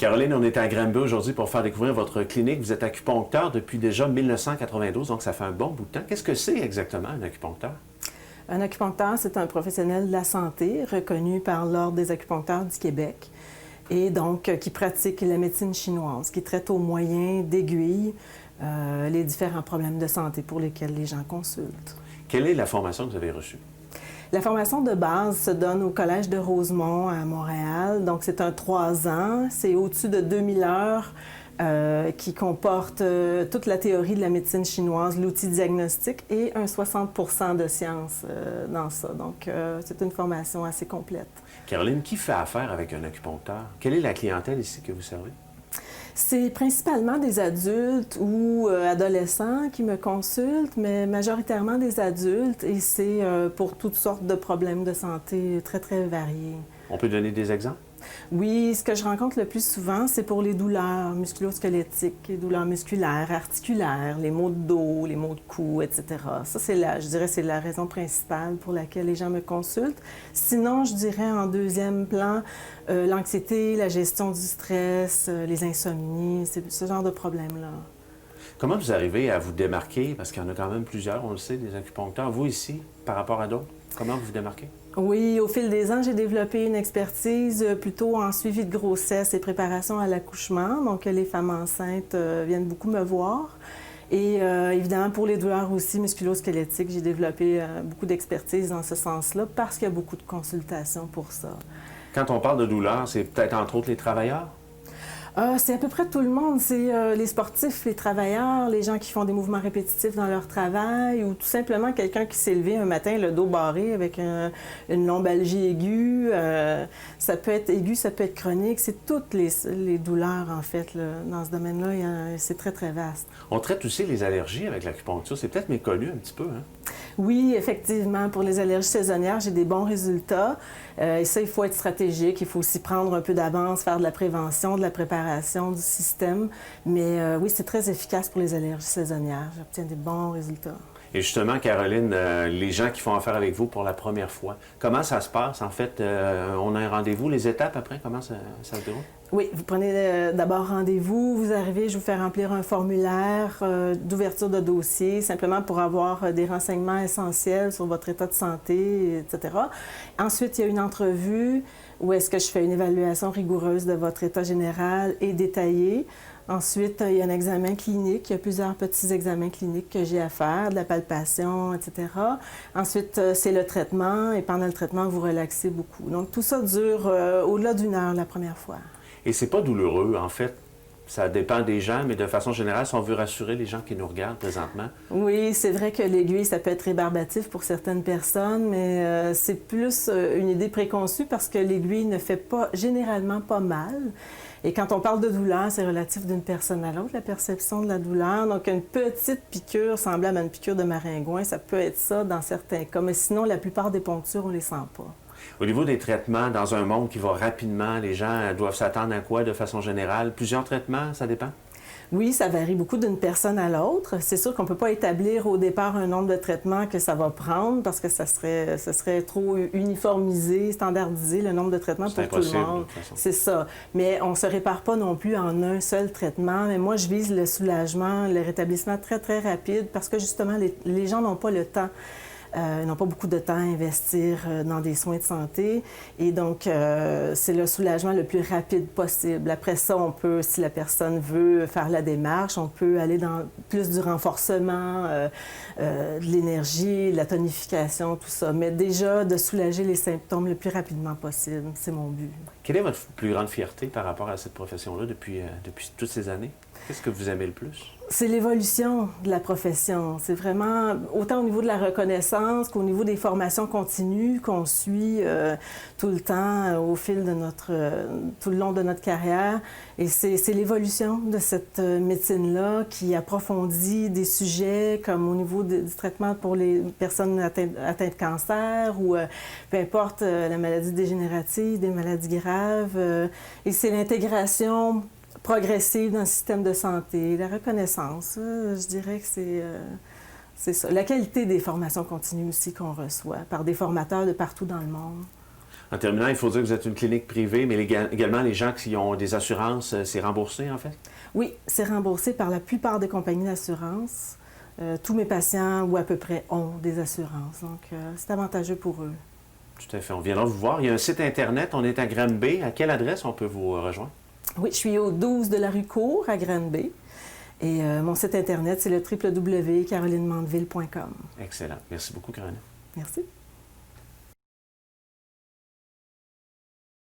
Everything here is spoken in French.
Caroline, on est à Granby aujourd'hui pour faire découvrir votre clinique. Vous êtes acupuncteur depuis déjà 1992, donc ça fait un bon bout de temps. Qu'est-ce que c'est exactement un acupuncteur? Un acupuncteur, c'est un professionnel de la santé reconnu par l'Ordre des acupuncteurs du Québec et donc qui pratique la médecine chinoise, qui traite au moyen d'aiguilles les différents problèmes de santé pour lesquels les gens consultent. Quelle est la formation que vous avez reçue? La formation de base se donne au Collège de Rosemont à Montréal. Donc, c'est un 3 ans. C'est au-dessus de 2000 heures qui comporte toute la théorie de la médecine chinoise, l'outil diagnostique et un 60 % de sciences dans ça. Donc, c'est une formation assez complète. Caroline, qui fait affaire avec un acupuncteur? Quelle est la clientèle ici que vous servez? C'est principalement des adultes ou adolescents qui me consultent, mais majoritairement des adultes, et c'est pour toutes sortes de problèmes de santé très, très variés. On peut donner des exemples? Oui, ce que je rencontre le plus souvent, c'est pour les douleurs musculo-squelettiques, les douleurs musculaires, articulaires, les maux de dos, les maux de cou, etc. Ça, je dirais, c'est la raison principale pour laquelle les gens me consultent. Sinon, je dirais en deuxième plan, l'anxiété, la gestion du stress, les insomnies, c'est ce genre de problèmes-là. Comment vous arrivez à vous démarquer? Parce qu'il y en a quand même plusieurs, on le sait, des acupuncteurs. Vous ici, par rapport à d'autres, comment vous vous démarquez? Oui, au fil des ans, j'ai développé une expertise plutôt en suivi de grossesse et préparation à l'accouchement. Donc, les femmes enceintes viennent beaucoup me voir. Et évidemment, pour les douleurs aussi musculo-squelettiques, j'ai développé beaucoup d'expertise dans ce sens-là parce qu'il y a beaucoup de consultations pour ça. Quand on parle de douleur, c'est peut-être entre autres les travailleurs? C'est à peu près tout le monde. C'est les sportifs, les travailleurs, les gens qui font des mouvements répétitifs dans leur travail ou tout simplement quelqu'un qui s'est levé un matin le dos barré avec une lombalgie aiguë. Ça peut être aigu, ça peut être chronique. C'est toutes les douleurs, en fait, là, dans ce domaine-là. C'est très, très vaste. On traite aussi les allergies avec l'acupuncture. C'est peut-être méconnu un petit peu, hein? Oui, effectivement. Pour les allergies saisonnières, j'ai des bons résultats. Et ça, il faut être stratégique. Il faut aussi prendre un peu d'avance, faire de la prévention, de la préparation du système. Mais oui, c'est très efficace pour les allergies saisonnières. J'obtiens des bons résultats. Et justement, Caroline, les gens qui font affaire avec vous pour la première fois, comment ça se passe? En fait, on a un rendez-vous, les étapes après, comment ça se déroule? Oui, vous prenez d'abord rendez-vous, vous arrivez, je vous fais remplir un formulaire d'ouverture de dossier, simplement pour avoir des renseignements essentiels sur votre état de santé, etc. Ensuite, il y a une entrevue où est-ce que je fais une évaluation rigoureuse de votre état général et détaillé. Ensuite, il y a un examen clinique. Il y a plusieurs petits examens cliniques que j'ai à faire, de la palpation, etc. Ensuite, c'est le traitement et pendant le traitement, vous relaxez beaucoup. Donc, tout ça dure au-delà d'1 heure la première fois. Et c'est pas douloureux, en fait. Ça dépend des gens, mais de façon générale, si on veut rassurer les gens qui nous regardent présentement. Oui, c'est vrai que l'aiguille, ça peut être rébarbatif pour certaines personnes, mais c'est plus une idée préconçue parce que l'aiguille ne fait généralement pas mal. Et quand on parle de douleur, c'est relatif d'une personne à l'autre, la perception de la douleur. Donc, une petite piqûre semblable à une piqûre de maringouin, ça peut être ça dans certains cas. Mais sinon, la plupart des ponctures, on ne les sent pas. Au niveau des traitements, dans un monde qui va rapidement, les gens doivent s'attendre à quoi de façon générale? Plusieurs traitements, ça dépend? Oui, ça varie beaucoup d'une personne à l'autre. C'est sûr qu'on ne peut pas établir au départ un nombre de traitements que ça va prendre parce que ça serait trop uniformisé, standardisé, le nombre de traitements pour tout le monde. C'est ça. Mais on ne se répare pas non plus en un seul traitement. Mais moi, je vise le soulagement, le rétablissement très, très rapide parce que justement, les gens n'ont pas le temps. Ils n'ont pas beaucoup de temps à investir dans des soins de santé. Et donc, c'est le soulagement le plus rapide possible. Après ça, on peut, si la personne veut faire la démarche, on peut aller dans plus du renforcement, de l'énergie, de la tonification, tout ça. Mais déjà, de soulager les symptômes le plus rapidement possible, c'est mon but. Quelle est votre plus grande fierté par rapport à cette profession-là depuis toutes ces années? Qu'est-ce que vous aimez le plus? C'est l'évolution de la profession. C'est vraiment autant au niveau de la reconnaissance qu'au niveau des formations continues qu'on suit tout le temps au fil de tout le long de notre carrière. Et c'est l'évolution de cette médecine-là qui approfondit des sujets comme au niveau du traitement pour les personnes atteintes de cancer ou peu importe la maladie dégénérative, des maladies graves. Et c'est l'intégration progressive dans le système de santé, la reconnaissance, je dirais que c'est ça. La qualité des formations continues aussi qu'on reçoit par des formateurs de partout dans le monde. En terminant, il faut dire que vous êtes une clinique privée, mais également les gens qui ont des assurances, c'est remboursé en fait? Oui, c'est remboursé par la plupart des compagnies d'assurance. Tous mes patients, ou à peu près, ont des assurances. Donc, c'est avantageux pour eux. Tout à fait. On viendra vous voir. Il y a un site Internet. On est à Granby. À quelle adresse on peut vous rejoindre? Oui, je suis au 12 de la rue Cour à Granby. Et mon site Internet, c'est le www.carolinemandeville.com. Excellent. Merci beaucoup, Caroline. Merci.